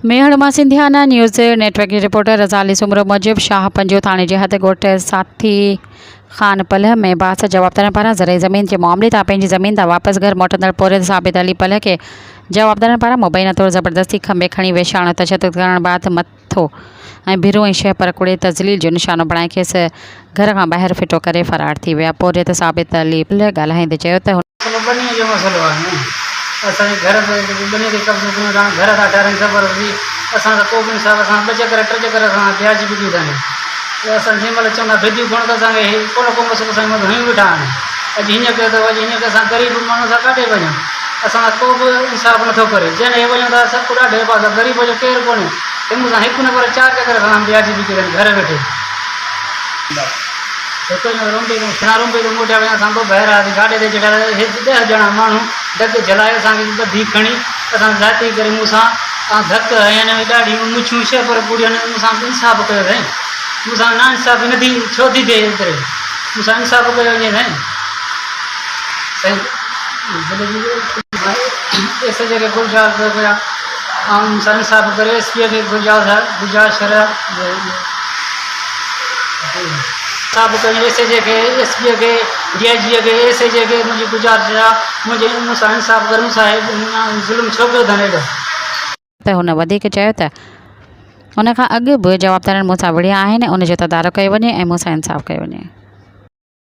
मेहड़ मां सिंधियाना news network की reporter रज़ाली Soomro मूजिब शाह पंजो थाने जे हद ॻोठ साथी खान पलह में बास जवाबदारनि पारां ज़राई ज़मीन के मामले तां पंहिंजी ज़मीन तां वापसि घर मोटंदड़ पोरित साबित अली पलह के जवाबदारनि पारां मुबैना तौरु ज़बरदस्ती खंबे खणी वेछाइण तशदुद करण बाद मथो ऐं भिरो ऐं शइ पर कुड़े तज़लील जो निशानो बणाए खेसि घर खां ॿाहिरि फिटो करे फ़रार थी विया। पोरित साबित अली पलह ॻाल्हाईंदे चयो त असांजे घर बनी ते कब्ज़ो कयूं था, घर था ठाहिनि ख़बर हुई असां त को बि हिसाब असां 2 चकर 3 चकर असां ब्याज बि ॾींदा आहियूं। असां जंहिं महिल चवंदा भितियूं खण त असांखे को मसइलो असांजे मथां हयूं वेठा आहिनि। अॼु हीअं कयो अथव, अॼु हीअं असां ग़रीब माण्हू सां काॾे वञूं, असां को बि इंसाफ़ नथो करे। जॾहिं वञूं था सभु ॾाढे पास ग़रीब जो केरु कोन्हे, तंहिं सां हिकु न पर 4 चकर असां ब्याज बि कयूं घर वेठे। रूम पे मोटिया विया असां ॿाहिरि आयासीं गाॾी ते चढ़िया 10 ॼणा माण्हू धक जलाए असांखे ॿधी खणी असां ज़ाती करे मूंसां धक हयनि ॾाढियूं मुछूं शइ पर पूरियूं मूंसां इंसाफ़ कयो अथई। मूंसां ना इंसाफ़ी न थी छो थी थिए एतिरे, मूंसां इंसाफ़ कयो वञे साईं। एस खे गुज़ारिश कया ऐं मूंसां इंसाफ़ करे SP खे गुज़ारिश साफ़ कयो। SHO खे SP खे DIG खे SHO खे मुंहिंजी गुज़ारिश आहे मुंहिंजे मूंसां इंसाफ़ कर, मूंसां ज़ुल्म छो पियो थियनि एॾो। त हुन वधीक चयो त उन खां अॻु बि जवाबदारनि मूंसां विड़िया आहिनि, उनजो तदारक कयो वञे ऐं मूंसां इंसाफ़ कयो वञे।